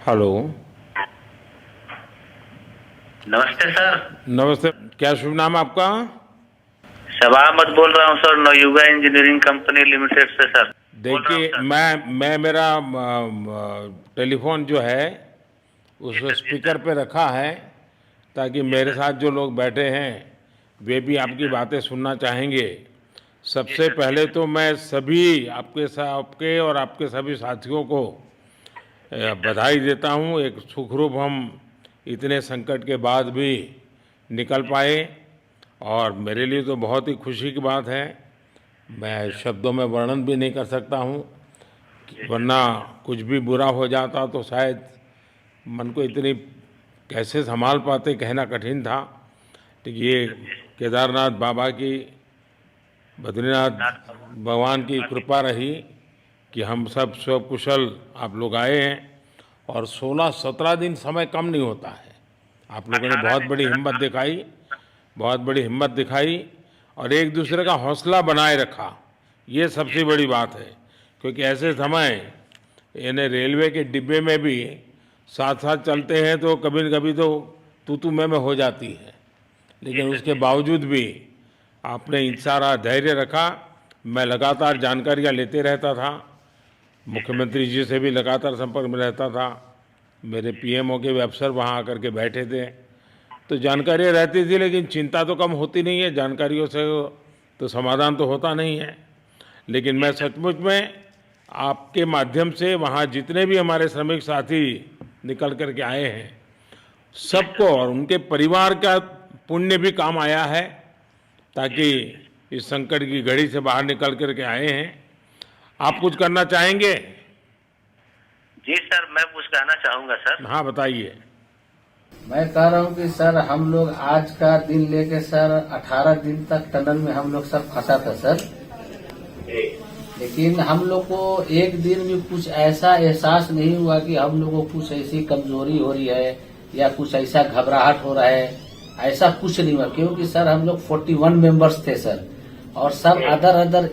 Hello. नमस्ते sir. नमस्ते। क्या शुभ नाम आपका? शबा अहमद बोल रहा हूँ sir, Navayuga engineering company limited से सर बोल रहा हूँ देखिए, सर। मैं मेरा टेलीफोन जो है उस जी सर, जी स्पीकर सर, पे रखा है ताकि जी मेरे सर, साथ जो लोग बैठे हैं वे भी जी आपकी सर, बातें सुनना चाहेंगे। जी सबसे सर, जी पहले सर, तो मैं सभी आपके और आपके सभी साथियों को जी सर, बधाई देता हूँ। एक सुखरूप हम इतने संकट के बाद भी निकल जी सर, पाए और मेरे लिए तो बहुत ही खुशी की बात है। जी मैं सर, शब्दों में वर्णन भी नहीं कर सकता हूँ, जी सर, वरना कुछ भी बुरा हो जाता तो शायद मन को इतनी कैसे संभाल पाते कहना कठिन था। तो जी ये सर, जी सर। केदारनाथ बाबा की, बद्रीनाथ नाथ बाबा भगवान की आशीष कृपा रही कि हम सब स्वकुशल आप लोग आए हैं। और 16-17 दिन समय कम नहीं होता है। आप लोगों ने 18 बहुत दिन बड़ी सर। हिम्मत दिखाई, बहुत बड़ी हिम्मत दिखाई और एक जी दूसरे का सर, हौसला बनाए रखा। ये जी सबसे सर, बड़ी बात है, क्योंकि जी ऐसे सर, समय यानी रेलवे के डिब्बे में भी साथ साथ जी चलते हैं तो कभी न कभी तो तू मैं हो जाती है, जी लेकिन सर, उसके जी सर, बावजूद भी आपने जी सर, सारा धैर्य रखा। मैं लगातार जानकारियाँ लेते रहता था, जी सर, मुख्यमंत्री जी से भी लगातार संपर्क में रहता था, मेरे जी सर, पीएमओ के भी अफसर वहाँ आकर के बैठे थे, तो जी सर, जानकारियाँ रहती थी, लेकिन चिंता तो कम होती नहीं है। जानकारियों से तो समाधान तो होता नहीं है। लेकिन जी मैं सर, सचमुच में आपके माध्यम से वहाँ जितने भी हमारे श्रमिक साथी निकल कर के आए हैं, जी सबको सर, और उनके परिवार का पुण्य भी काम आया है, जी ताकि सर, इस संकट की घड़ी से बाहर निकल कर के आए हैं। आप जी कुछ सर, करना चाहेंगे? जी सर, मैं कुछ कहना चाहूँगा सर। हाँ, बताइए। मैं कह रहा हूँ कि सर हम लोग आज का दिन लेके सर 18 दिन तक टनल में हम लोग सब फंसा था सर। लेकिन हम लोग को एक दिन भी कुछ ऐसा एहसास नहीं हुआ कि हम लोग को कुछ ऐसी कमजोरी हो रही है या कुछ ऐसा घबराहट हो रहा है। ऐसा कुछ नहीं हुआ, क्योंकि सर हम लोग 41 मेंबर्स थे सर, और सब अदर अदर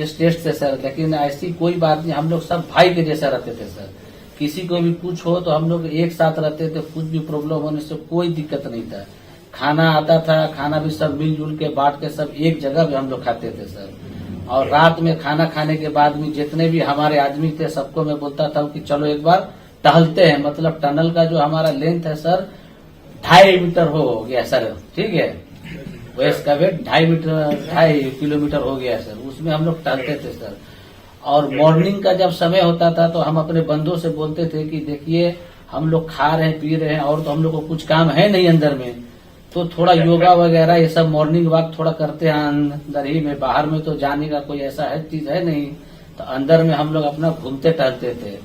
स्टेट थे सर। लेकिन ऐसी कोई बात नहीं, हम लोग सब भाई के जैसा रहते थे सर। किसी को भी कुछ हो तो हम लोग एक साथ रहते थे, कुछ भी प्रॉब्लम होने से कोई दिक्कत नहीं था। खाना आता था, खाना भी सब मिलजुल के बांट के सब एक जगह पे हम लोग खाते थे सर। और रात में खाना खाने के बाद भी जितने भी हमारे आदमी थे सबको मैं बोलता था कि चलो एक बार टहलते हैं। मतलब टनल का जो हमारा लेंथ है सर 2.5 मीटर हो गया सर, ठीक है। वेस्ट का वेट 2.5 किलोमीटर हो गया सर। उसमें हम लोग टहलते थे सर। और मॉर्निंग का जब समय होता था तो हम अपने बंधुओं से बोलते थे कि देखिए हम लोग खा रहे हैं पी रहे हैं और तो हम लोग को कुछ काम है नहीं अंदर में, तो थोड़ा योगा वगैरह ये सब मॉर्निंग वॉक थोड़ा करते हैं अंदर ही में। बाहर में तो जाने का कोई ऐसा है चीज है नहीं, तो अंदर में हम लोग अपना घूमते टहलते थे।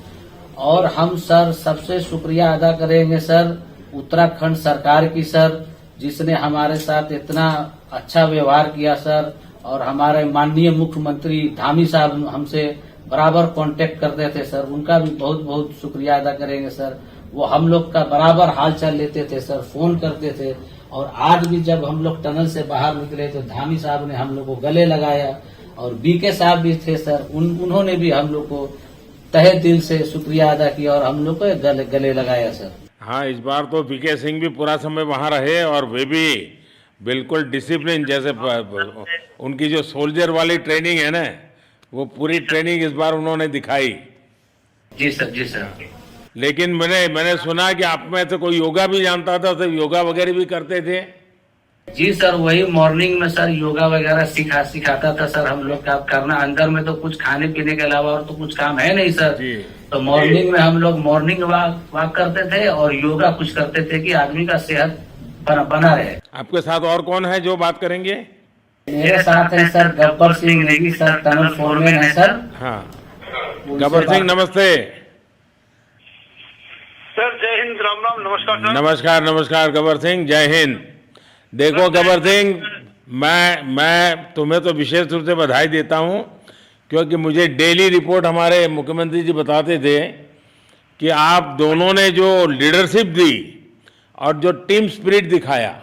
और हम सर सबसे शुक्रिया अदा करेंगे सर उत्तराखंड सरकार की सर, जिसने हमारे साथ इतना अच्छा व्यवहार किया सर। और हमारे माननीय मुख्यमंत्री धामी साहब हमसे बराबर कांटेक्ट करते थे सर, उनका भी बहुत बहुत शुक्रिया अदा करेंगे सर। वो हम लोग का बराबर हाल चाल लेते थे सर, फोन करते थे। और आज भी जब हम लोग टनल से बाहर निकले तो धामी साहब ने हम लोग को गले लगाया, और बीके साहब भी थे सर, उन्होंने भी हम लोग को तहे दिल से शुक्रिया अदा किया और हम लोग को गले लगाया सर। हाँ, इस बार तो वीके सिंह भी पूरा समय वहाँ रहे और वे भी बिल्कुल डिसिप्लिन, जैसे उनकी जो सोल्जर वाली ट्रेनिंग है ना, वो पूरी जी सर, ट्रेनिंग इस बार उन्होंने दिखाई। जी सर, जी सर, लेकिन मैंने सुना कि आप में तो कोई योगा भी जानता था, तो योगा वगैरह भी करते थे। जी सर, वही मॉर्निंग में सर योगा वगैरह सिखाता था सर हम लोग का करना। अंदर में तो कुछ खाने पीने के अलावा और तो कुछ काम है नहीं सर। जी। तो मॉर्निंग में हम लोग मॉर्निंग वॉक करते थे और योगा कुछ करते थे कि आदमी का सेहत बना रहे। आपके साथ और कौन है जो बात करेंगे? मेरे साथ है sir Gabbar Singh Negi sir, tunnel foreman है सर। हाँ, उनसे गब्बर सिंह बात- नमस्ते। सर जय हिंद, राम राम, नमस्कार सर। नमस्कार नमस्कार गब्बर सिंह, जय हिंद। देखो गब्बर सिंह, मैं तुम्हें तो विशेष रूप से बधाई देता हूँ, क्योंकि मुझे डेली रिपोर्ट हमारे मुख्यमंत्री जी बताते थे कि आप दोनों ने जो लीडरशिप दी और जो टीम स्पिरिट दिखाया,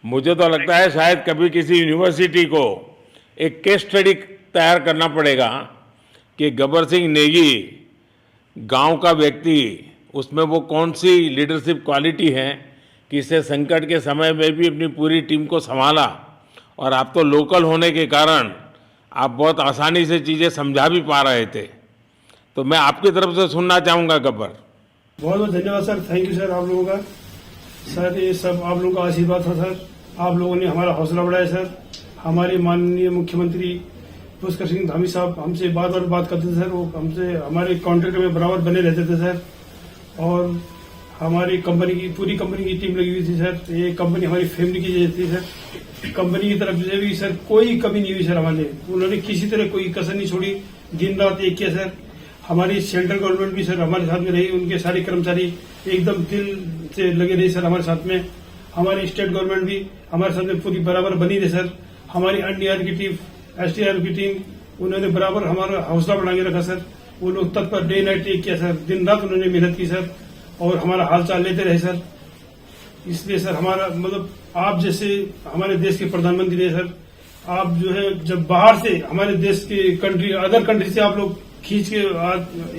मुझे तो लगता है शायद कभी किसी यूनिवर्सिटी को एक केस स्टडी तैयार करना पड़ेगा कि गब्बर सिंह नेगी गांव का व्यक्ति उसमें वो कौन सी लीडरशिप क्वालिटी है कि इसे संकट के समय में भी अपनी पूरी टीम को संभाला, और आप तो लोकल होने के कारण आप बहुत आसानी से चीज़ें समझा भी पा रहे थे। तो मैं आपकी तरफ से सुनना चाहूँगा गब्बर। बहुत बहुत धन्यवाद सर, थैंक यू सर आप लोगों का। सर ये सब आप लोगों का आशीर्वाद था सर, आप लोगों ने हमारा हौसला बढ़ाया सर। हमारे माननीय मुख्यमंत्री पुष्कर सिंह धामी साहब हमसे बात करते थे सर, वो हमसे हमारे कॉन्ट्रैक्ट में बराबर बने रहते थे सर। और हमारी कंपनी की पूरी कंपनी की टीम लगी हुई थी सर, ये कंपनी हमारी फैमिली की जैसी थी सर। कंपनी की तरफ से भी सर कोई कमी नहीं हुई सर हमारे, उन्होंने किसी तरह कोई कसर नहीं छोड़ी, दिन रात एक किया सर। हमारी सेंट्रल गवर्नमेंट भी सर हमारे साथ में रही, उनके सारे कर्मचारी एकदम दिल से लगे रहे सर हमारे साथ में। हमारी स्टेट गवर्नमेंट भी हमारे साथ में पूरी बराबर बनी रही सर। हमारी एनडीआर की टीम, एसडीआर की टीम, उन्होंने बराबर हमारा हौसला बढ़ा के रखा सर। वो लोग तत्पर डे नाइट एक किया सर, दिन रात उन्होंने मेहनत की सर और हमारा हाल चाल लेते रहे सर। इसलिए सर हमारा मतलब आप जैसे हमारे देश के प्रधानमंत्री है सर, आप जो है जब बाहर से हमारे देश के अदर कंट्री से आप लोग खींच के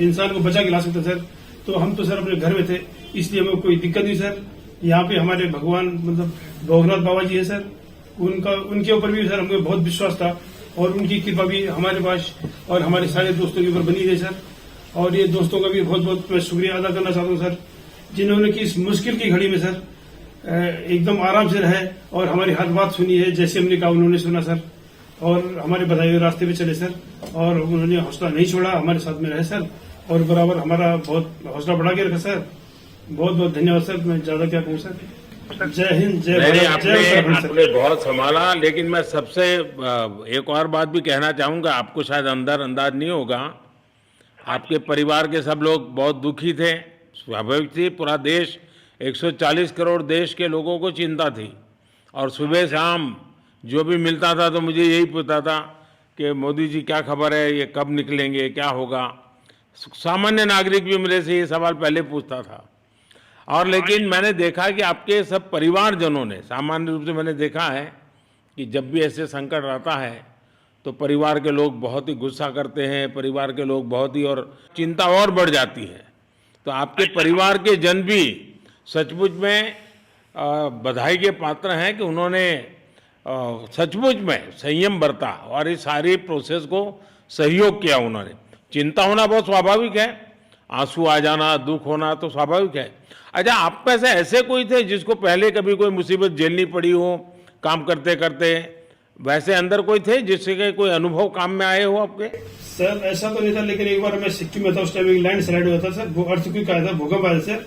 इंसान को बचा के ला सकते सर, तो हम तो सर अपने घर में थे, इसलिए हमें कोई दिक्कत नहीं सर। यहाँ पे हमारे भगवान मतलब भोगनाथ बाबा जी है सर, उनके ऊपर भी सर हमें बहुत विश्वास था और उनकी कृपा भी हमारे पास और हमारे सारे दोस्तों के ऊपर बनी रही सर। और ये दोस्तों का भी बहुत बहुत मैं शुक्रिया अदा करना चाहता हूँ सर, जिन्होंने कि इस मुश्किल की घड़ी में सर एकदम आराम से रहे और हमारी हर बात सुनी है, जैसे हमने कहा उन्होंने सुना सर और हमारे बताए हुए रास्ते पे चले सर। और उन्होंने हौसला नहीं छोड़ा, हमारे साथ में रहे सर और बराबर हमारा बहुत हौसला बढ़ा के रखा सर। बहुत बहुत धन्यवाद सर, मैं ज्यादा क्या कहूँ सर। जय हिंद, जय भारत, जय उत्तराखंड आपने सर। बहुत संभाला, लेकिन मैं सबसे एक और बात भी कहना चाहूँगा, आपको शायद अंदाज नहीं होगा, आपके परिवार के सब लोग बहुत दुखी थे, स्वाभाविक थी। पूरा देश 140 करोड़ देश के लोगों को चिंता थी और सुबह शाम जो भी मिलता था तो मुझे यही पूछता था कि मोदी जी क्या खबर है, ये कब निकलेंगे, क्या होगा। सामान्य नागरिक भी मेरे से ये सवाल पहले पूछता था। और लेकिन मैंने देखा कि आपके सब परिवारजनों ने, सामान्य रूप से मैंने देखा है कि जब भी ऐसे संकट आता है तो परिवार के लोग बहुत ही गुस्सा करते हैं, परिवार के लोग बहुत ही, और चिंता और बढ़ जाती है। तो आपके परिवार के जन भी सचमुच में बधाई के पात्र हैं कि उन्होंने सचमुच में संयम बरता और इस सारी प्रोसेस को सहयोग किया उन्होंने। चिंता होना बहुत स्वाभाविक है, आंसू आ जाना, दुख होना तो स्वाभाविक है। अच्छा, आप में से ऐसे कोई थे जिसको पहले कभी कोई मुसीबत झेलनी पड़ी हो काम करते करते? वैसे अंदर कोई थे जिससे कोई अनुभव काम में आए हो आपके? सर ऐसा तो नहीं था, लेकिन एक बार मैं सिक्किम में था, उस टाइम एक लैंड स्लाइड हुआ था सर, वो अर्थक्वेक आया था, भूकंप आया सर,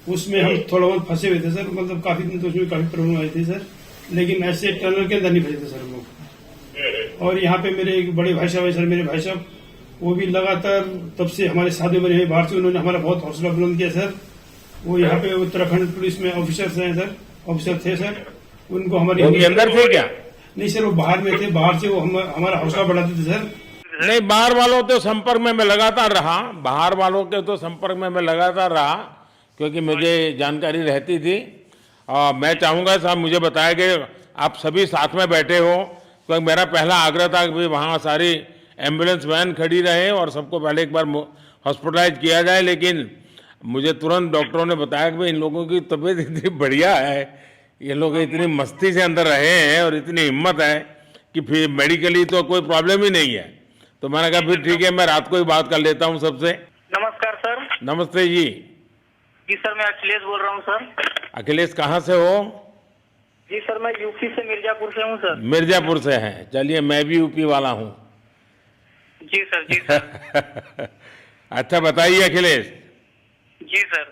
उसमें हम थोड़ा बहुत फंसे हुए थे सर, मतलब काफी दिन तो उसमें काफी प्रॉब्लम आई थी सर, लेकिन ऐसे टनल के अंदर नहीं फंसे थे सर हम लोग। और यहाँ पे मेरे एक बड़े भाई साहब है सर, मेरे भाई साहब वो भी लगातार तब से हमारे साथ बने हैं बाहर से, उन्होंने हमारा बहुत हौसला बुलंद किया सर। वो यहाँ पे उत्तराखंड पुलिस में ऑफिसर्स हैं सर, ऑफिसर थे सर, उनको हमारे अंदर थे क्या? नहीं सर, वो बाहर में थे, बाहर से वो हमारा हौसला बढ़ाते थे सर। नहीं, बाहर वालों तो संपर्क में मैं लगातार रहा, बाहर वालों के तो संपर्क में मैं लगातार रहा क्योंकि मुझे जानकारी रहती थी। और मैं चाहूँगा साहब, मुझे बताया कि आप सभी साथ में बैठे हो, तो मेरा पहला आग्रह था कि वहाँ सारी एम्बुलेंस वैन खड़ी रहे और सबको पहले एक बार हॉस्पिटलाइज किया जाए। लेकिन मुझे तुरंत डॉक्टरों ने बताया कि इन लोगों की तबीयत इतनी बढ़िया है, ये लोग इतनी मस्ती से अंदर रहे हैं और इतनी हिम्मत है कि फिर मेडिकली तो कोई प्रॉब्लम ही नहीं है। तो मैंने कहा फिर ठीक है, मैं रात को ही बात कर लेता हूँ सबसे। नमस्कार सर। नमस्ते जी। जी सर, मैं अखिलेश बोल रहा हूँ सर। अखिलेश कहाँ से हो? जी सर, मैं यूपी से मिर्जापुर से हूँ सर। मिर्जापुर से हैं, चलिए मैं भी यूपी वाला हूँ। जी सर, जी सर। अच्छा बताइए अखिलेश, जी सर।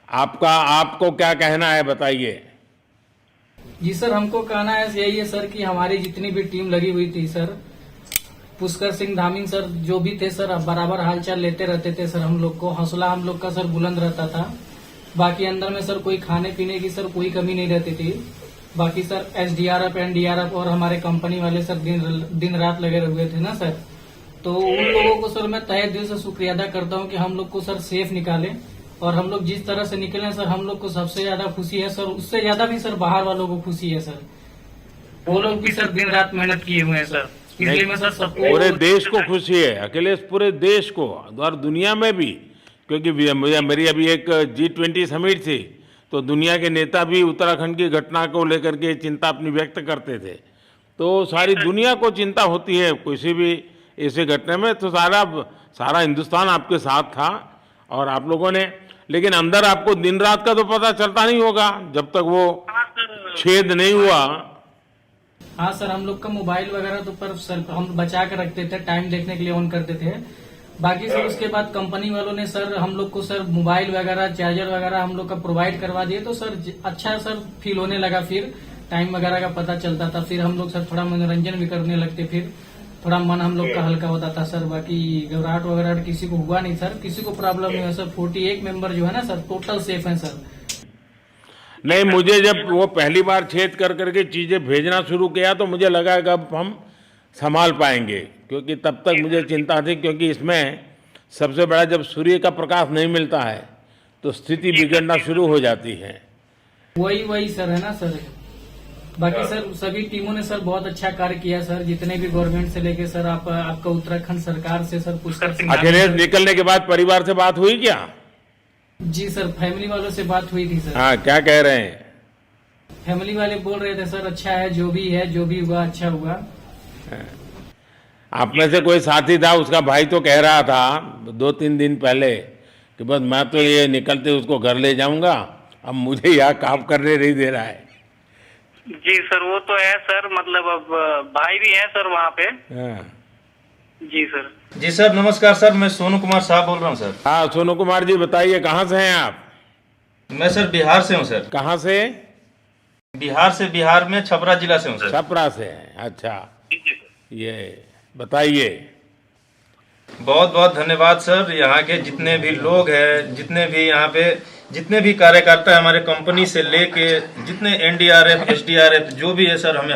आपको क्या कहना है, बताइए। जी सर, हमको कहना है यही है सर कि हमारी जितनी भी टीम लगी हुई थी सर, पुष्कर सिंह धामी सर जो भी थे सर, बराबर हालचाल लेते रहते थे सर, हम लोग को हौसला हम लोग का सर बुलंद रहता था। बाकी अंदर में सर कोई खाने पीने की सर कोई कमी नहीं रहती थी। बाकी सर एसडीआरएफ, एनडीआरएफ और हमारे कंपनी वाले सर दिन रात लगे हुए थे ना सर, तो उन लोगों को सर मैं तहे दिल से शुक्रिया अदा करता हूँ कि हम लोग को सर सेफ निकाले। और हम लोग जिस तरह से निकले सर, हम लोग को सबसे ज्यादा खुशी है सर, उससे ज्यादा भी सर बाहर वालों को खुशी है सर, वो लोग भी सर दिन रात मेहनत किए हुए हैं सर। इसलिए मैं सर सबको, पूरे देश को खुशी है अखिलेश, पूरे देश को और दुनिया में भी, क्योंकि मेरी अभी एक G20 समिट थी, तो दुनिया के नेता भी उत्तराखंड की घटना को लेकर के चिंता अपनी व्यक्त करते थे। तो सारी दुनिया को चिंता होती है किसी भी ऐसे घटने में, तो सारा हिंदुस्तान आपके साथ था और आप लोगों ने, लेकिन अंदर आपको दिन रात का तो पता चलता नहीं होगा जब तक वो छेद नहीं हुआ। हाँ सर, हम लोग का मोबाइल वगैरह तो पर सर हम बचा के रखते थे, टाइम देखने के लिए ऑन करते थे। बाकी सर उसके बाद कंपनी वालों ने सर हम लोग को सर मोबाइल वगैरह, चार्जर वगैरह हम लोग का प्रोवाइड करवा दिए, तो सर अच्छा सर फील होने लगा। फिर टाइम वगैरह का पता चलता था, फिर हम लोग सर थोड़ा मनोरंजन भी करने लगते, फिर थोड़ा मन हम लोग का हल्का होता था सर। बाकी घबराहट वगैरह किसी को हुआ नहीं सर, किसी को प्रॉब्लम नहीं है सर। 41 मेंबर जो है ना सर, टोटल सेफ है सर। नहीं, मुझे जब वो पहली बार छेद कर करके चीज़ें भेजना शुरू किया तो मुझे लगा कि अब हम संभाल पाएंगे, क्योंकि तब तक मुझे चिंता थी, क्योंकि इसमें सबसे बड़ा जब सूर्य का प्रकाश नहीं मिलता है तो स्थिति बिगड़ना शुरू हो जाती है। वही सर है ना सर। बाकी सर सभी टीमों ने सर बहुत अच्छा कार्य किया सर, जितने भी गवर्नमेंट से लेके सर आपका उत्तराखंड सरकार से सर पुष्कर सिंह। अखिलेश निकलने के बाद परिवार से बात हुई क्या? जी सर, फैमिली वालों से बात हुई थी सर। हाँ, क्या कह रहे हैं? फैमिली वाले बोल रहे थे सर अच्छा है, जो भी हुआ अच्छा हुआ। आप में से कोई साथी था, उसका भाई तो कह रहा था 2-3 दिन पहले कि बस मैं तो ये निकलते उसको घर ले जाऊंगा, अब मुझे यहाँ काम करने नहीं दे रहा है। जी सर, वो तो है सर, मतलब अब भाई भी है सर वहाँ पे। हाँ। जी सर। जी सर, नमस्कार सर, मैं सोनू कुमार साहब बोल रहा हूँ सर। हाँ, सोनू कुमार जी बताइए, कहाँ से हैं आप? मैं सर बिहार से हूँ सर। कहाँ से? बिहार में छपरा जिला से हूँ सर। छपरा से हैं, अच्छा। ये बताइए। बहुत बहुत धन्यवाद सर। यहाँ के जितने भी लोग हैं, जितने भी यहाँ पे जितने भी कार्यकर्ता हमारे कंपनी से लेके जितने NDRF, SDRF जो भी है सर, हमें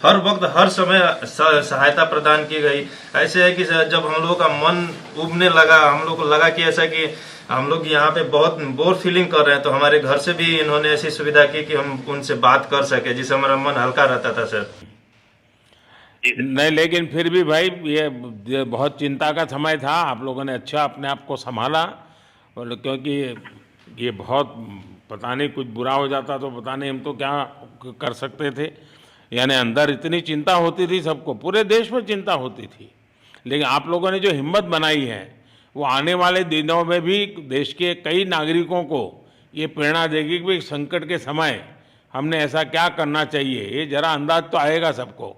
हर वक्त हर समय सहायता प्रदान की गई। ऐसे है कि सर जब हम लोगों का मन उबने लगा, हम लोग को लगा कि ऐसा कि हम लोग यहाँ पे बहुत बोर फीलिंग कर रहे हैं, तो हमारे घर से भी इन्होंने ऐसी सुविधा की कि हम उनसे बात कर सके, जिससे हमारा मन हल्का रहता था सर। नहीं, लेकिन फिर भी भाई ये बहुत चिंता का समय था, आप लोगों ने अच्छा अपने आप को संभाला, और क्योंकि ये बहुत पता नहीं कुछ बुरा हो जाता तो पता नहीं हम तो क्या कर सकते थे। यानी अंदर इतनी चिंता होती थी, सबको, पूरे देश में चिंता होती थी, लेकिन आप लोगों ने जो हिम्मत बनाई है वो आने वाले दिनों में भी देश के कई नागरिकों को ये प्रेरणा देगी कि संकट के समय हमने ऐसा क्या करना चाहिए। ये जरा अंदाज तो आएगा सबको।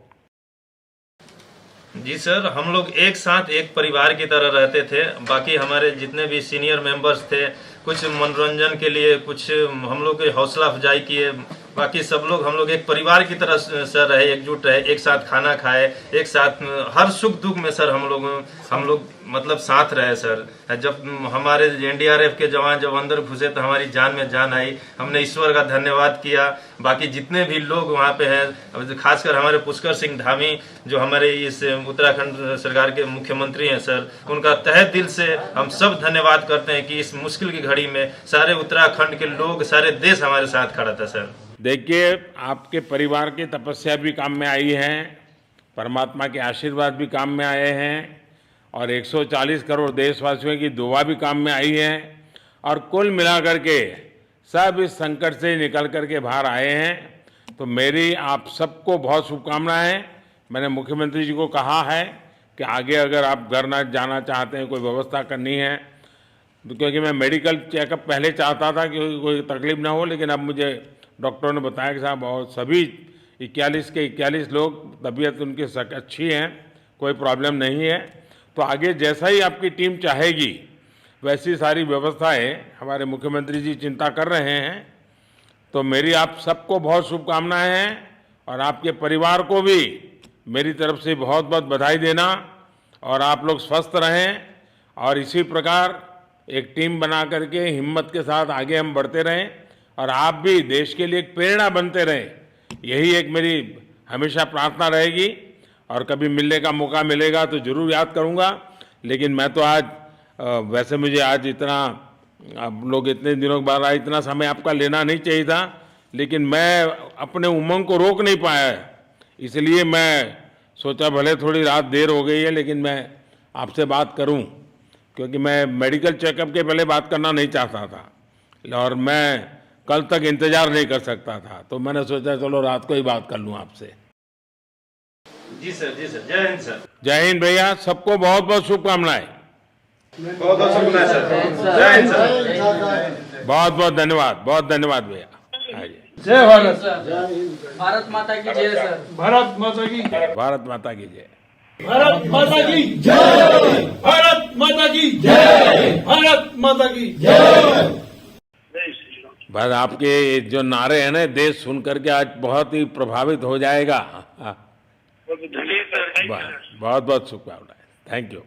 जी सर, हम लोग एक साथ एक परिवार की तरह रहते थे। बाकी हमारे जितने भी सीनियर मेंबर्स थे, कुछ मनोरंजन के लिए, कुछ हम लोग की हौसला अफजाई किए। बाकी सब लोग हम लोग एक परिवार की तरह सर रहे, एकजुट रहे, एक साथ खाना खाए, एक साथ हर सुख दुख में सर हम लोग मतलब साथ रहे सर। जब हमारे NDRF के जवान जब अंदर घुसे तो हमारी जान में जान आई, हमने ईश्वर का धन्यवाद किया। बाकी जितने भी लोग वहाँ पे हैं, खासकर हमारे पुष्कर सिंह धामी जो हमारे इस उत्तराखंड सरकार के मुख्यमंत्री हैं सर, उनका तहे दिल से हम सब धन्यवाद करते हैं कि इस मुश्किल की घड़ी में सारे उत्तराखंड के लोग, सारे देश हमारे साथ खड़ा था सर। देखिए, आपके परिवार की तपस्या भी काम में आई है, परमात्मा के आशीर्वाद भी काम में आए हैं, और 140 करोड़ देशवासियों की दुआ भी काम में आई है, और कुल मिलाकर के सब इस संकट से निकल करके बाहर आए हैं। तो मेरी आप सबको बहुत शुभकामनाएं। मैंने मुख्यमंत्री जी को कहा है कि आगे अगर आप घर ना जाना चाहते हैं, कोई व्यवस्था करनी है, क्योंकि मैं मेडिकल चेकअप पहले चाहता था कि कोई तकलीफ ना हो, लेकिन अब मुझे डॉक्टरों ने बताया कि साहब और सभी 41 के 41 लोग तबीयत उनकी अच्छी है, कोई प्रॉब्लम नहीं है। तो आगे जैसा ही आपकी टीम चाहेगी वैसी सारी व्यवस्थाएं हमारे मुख्यमंत्री जी चिंता कर रहे हैं। तो मेरी आप सबको बहुत शुभकामनाएं हैं, और आपके परिवार को भी मेरी तरफ से बहुत बहुत बधाई देना, और आप लोग स्वस्थ रहें, और इसी प्रकार एक टीम बना करके हिम्मत के साथ आगे हम बढ़ते रहें, और आप भी देश के लिए एक प्रेरणा बनते रहें। यही एक मेरी हमेशा प्रार्थना रहेगी, और कभी मिलने का मौका मिलेगा तो ज़रूर याद करूँगा। लेकिन मैं तो आज वैसे मुझे आज इतना, आप लोग इतने दिनों के बाद आए, इतना समय आपका लेना नहीं चाहिए था, लेकिन मैं अपने उमंग को रोक नहीं पाया, इसलिए मैं सोचा भले थोड़ी रात देर हो गई है लेकिन मैं आपसे बात करूं। क्योंकि मैं मेडिकल चेकअप के पहले बात करना नहीं चाहता था और मैं कल तक इंतजार नहीं कर सकता था, तो मैंने सोचा चलो रात को ही बात कर लूं आपसे। जी सर जय हिंद सर। जय हिंद भैया, सबको बहुत बहुत शुभकामनाएं। बहुत बहुत शुभकामनाएं सर। जय हिंद सर। बहुत बहुत धन्यवाद भैया। हाँ जी। जय भारत। भारत माता की जय सर। भारत माता की जय। भारत माता की जय। भारत माता की जय। भारत माता की जय। भारत माता की जय। बस आपके जो नारे हैं ना, देश सुन करके आज बहुत ही प्रभावित हो जाएगा। जी सर, बहुत बहुत शुभकामनाएं। Thank you.